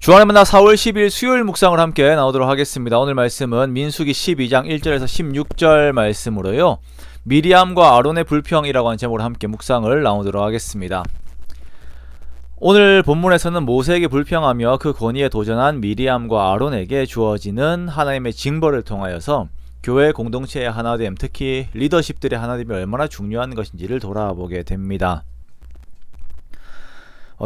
주안의 만나 4월 10일 수요일 묵상을 함께 나오도록 하겠습니다. 오늘 말씀은 민수기 12장 1절에서 16절 말씀으로요. 미리암과 아론의 불평이라고 하는 제목으로 함께 묵상을 나오도록 하겠습니다. 오늘 본문에서는 모세에게 불평하며 그 권위에 도전한 미리암과 아론에게 주어지는 하나님의 징벌을 통하여서 교회 공동체의 하나됨, 특히 리더십들의 하나됨이 얼마나 중요한 것인지를 돌아보게 됩니다.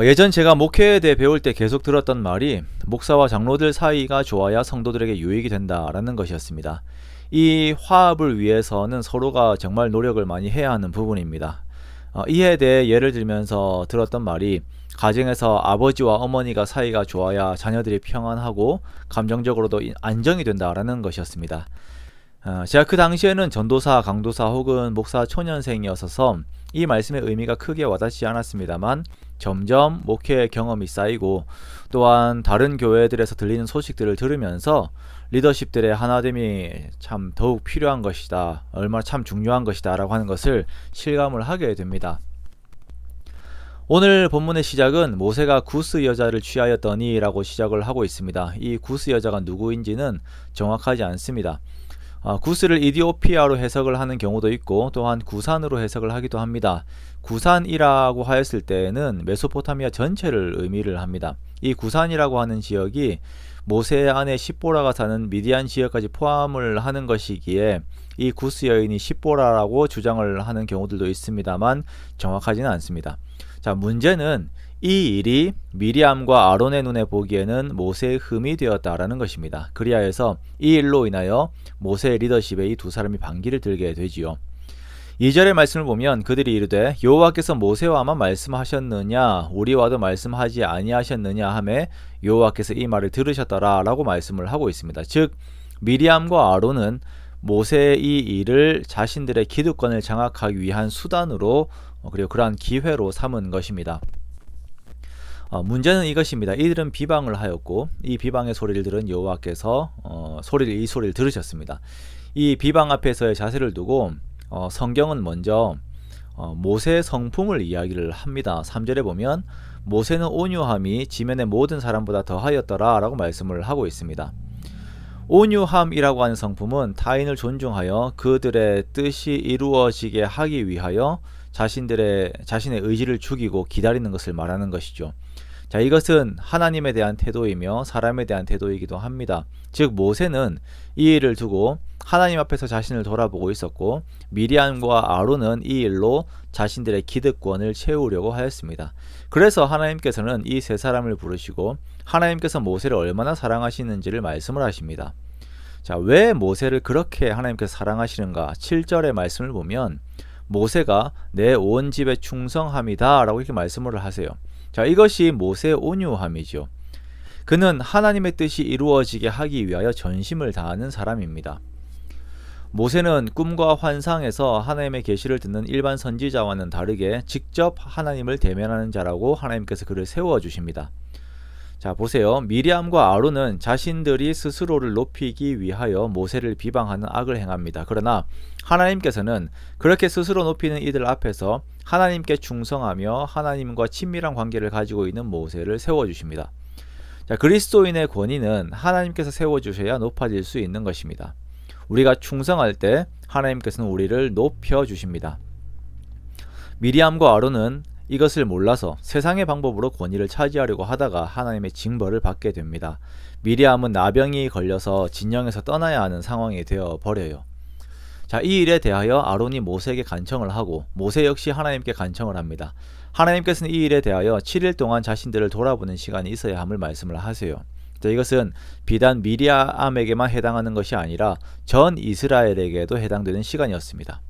예전 제가 목회에 대해 배울 때 계속 들었던 말이 목사와 장로들 사이가 좋아야 성도들에게 유익이 된다라는 것이었습니다. 이 화합을 위해서는 서로가 정말 노력을 많이 해야 하는 부분입니다. 이에 대해 예를 들면서 들었던 말이 가정에서 아버지와 어머니가 사이가 좋아야 자녀들이 평안하고 감정적으로도 안정이 된다라는 것이었습니다. 제가 그 당시에는 전도사, 강도사 혹은 목사 초년생이었어서 이 말씀의 의미가 크게 와닿지 않았습니다만 점점 목회 경험이 쌓이고 또한 다른 교회들에서 들리는 소식들을 들으면서 리더십들의 하나됨이 참 더욱 필요한 것이다, 얼마나 참 중요한 것이다 라고 하는 것을 실감을 하게 됩니다. 오늘 본문의 시작은 모세가 구스 여자를 취하였더니 라고 시작을 하고 있습니다. 이 구스 여자가 누구인지는 정확하지 않습니다. 구스를 이디오피아로 해석을 하는 경우도 있고 또한 구산으로 해석을 하기도 합니다. 구산이라고 하였을 때에는 메소포타미아 전체를 의미를 합니다. 이 구산이라고 하는 지역이 모세의 아내 십보라가 사는 미디안 지역까지 포함을 하는 것이기에 이 구스 여인이 십보라라고 주장을 하는 경우들도 있습니다만 정확하지는 않습니다. 자, 문제는 이 일이 미리암과 아론의 눈에 보기에는 모세의 흠이 되었다라는 것입니다. 그리하여서 이 일로 인하여 모세의 리더십에 이 두 사람이 반기를 들게 되지요. 2절의 말씀을 보면 그들이 이르되 여호와께서 모세와만 말씀하셨느냐 우리와도 말씀하지 아니하셨느냐 하매 여호와께서 이 말을 들으셨더라 라고 말씀을 하고 있습니다. 즉 미리암과 아론은 모세의 이 일을 자신들의 기득권을 장악하기 위한 수단으로 그리고 그러한 기회로 삼은 것입니다. 문제는 이것입니다. 이들은 비방을 하였고 이 비방의 소리를 들은 여호와께서 이 소리를 들으셨습니다. 이 비방 앞에서의 자세를 두고 성경은 먼저 모세의 성품을 이야기를 합니다. 3절에 보면 모세는 온유함이 지면의 모든 사람보다 더하였더라 라고 말씀을 하고 있습니다. 온유함이라고 하는 성품은 타인을 존중하여 그들의 뜻이 이루어지게 하기 위하여 자신의 의지를 죽이고 기다리는 것을 말하는 것이죠. 자, 이것은 하나님에 대한 태도이며 사람에 대한 태도이기도 합니다. 즉 모세는 이 일을 두고 하나님 앞에서 자신을 돌아보고 있었고 미리암과 아론은 이 일로 자신들의 기득권을 채우려고 하였습니다. 그래서 하나님께서는 이 세 사람을 부르시고 하나님께서 모세를 얼마나 사랑하시는지를 말씀을 하십니다. 자, 왜 모세를 그렇게 하나님께서 사랑하시는가? 7절의 말씀을 보면 모세가 내 온 집에 충성함이다 라고 이렇게 말씀을 하세요. 자, 이것이 모세의 온유함이죠. 그는 하나님의 뜻이 이루어지게 하기 위하여 전심을 다하는 사람입니다. 모세는 꿈과 환상에서 하나님의 계시를 듣는 일반 선지자와는 다르게 직접 하나님을 대면하는 자라고 하나님께서 그를 세워주십니다. 자, 보세요. 미리암과 아론은 자신들이 스스로를 높이기 위하여 모세를 비방하는 악을 행합니다. 그러나 하나님께서는 그렇게 스스로 높이는 이들 앞에서 하나님께 충성하며 하나님과 친밀한 관계를 가지고 있는 모세를 세워주십니다. 자, 그리스도인의 권위는 하나님께서 세워주셔야 높아질 수 있는 것입니다. 우리가 충성할 때 하나님께서는 우리를 높여주십니다. 미리암과 아론은 이것을 몰라서 세상의 방법으로 권위를 차지하려고 하다가 하나님의 징벌을 받게 됩니다. 미리암은 나병이 걸려서 진영에서 떠나야 하는 상황이 되어 버려요. 자, 이 일에 대하여 아론이 모세에게 간청을 하고 모세 역시 하나님께 간청을 합니다. 하나님께서는 이 일에 대하여 7일 동안 자신들을 돌아보는 시간이 있어야 함을 말씀을 하세요. 자, 이것은 비단 미리암에게만 해당하는 것이 아니라 전 이스라엘에게도 해당되는 시간이었습니다.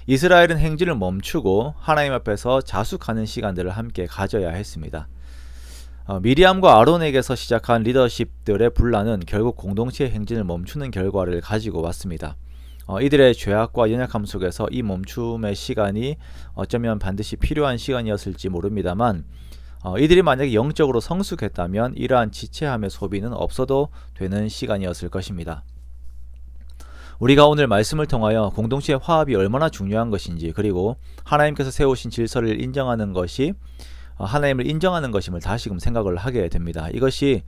이스라엘은 행진을 멈추고 하나님 앞에서 자숙하는 시간들을 함께 가져야 했습니다. 미리암과 아론에게서 시작한 리더십들의 분란은 결국 공동체의 행진을 멈추는 결과를 가지고 왔습니다. 이들의 죄악과 연약함 속에서 이 멈춤의 시간이 어쩌면 반드시 필요한 시간이었을지 모릅니다만 이들이 만약에 영적으로 성숙했다면 이러한 지체함의 소비는 없어도 되는 시간이었을 것입니다. 우리가 오늘 말씀을 통하여 공동체의 화합이 얼마나 중요한 것인지 그리고 하나님께서 세우신 질서를 인정하는 것이 하나님을 인정하는 것임을 다시금 생각을 하게 됩니다. 이것이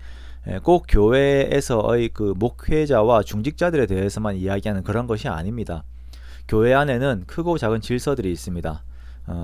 꼭 교회에서의 그 목회자와 중직자들에 대해서만 이야기하는 그런 것이 아닙니다. 교회 안에는 크고 작은 질서들이 있습니다.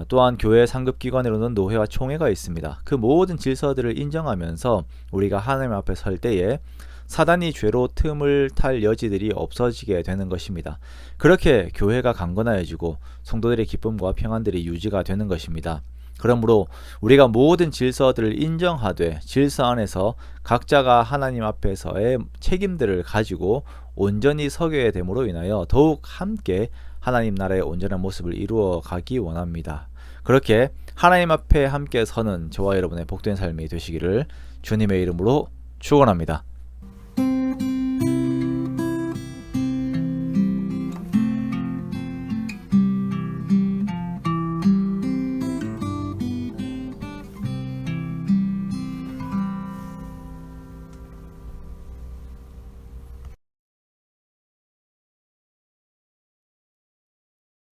또한 교회 상급기관으로는 노회와 총회가 있습니다. 그 모든 질서들을 인정하면서 우리가 하나님 앞에 설 때에 사단이 죄로 틈을 탈 여지들이 없어지게 되는 것입니다. 그렇게 교회가 강건해지고 성도들의 기쁨과 평안들이 유지가 되는 것입니다. 그러므로 우리가 모든 질서들을 인정하되 질서 안에서 각자가 하나님 앞에서의 책임들을 가지고 온전히 서게 됨으로 인하여 더욱 함께 하나님 나라의 온전한 모습을 이루어 가기 원합니다. 그렇게 하나님 앞에 함께 서는 저와 여러분의 복된 삶이 되시기를 주님의 이름으로 축원합니다.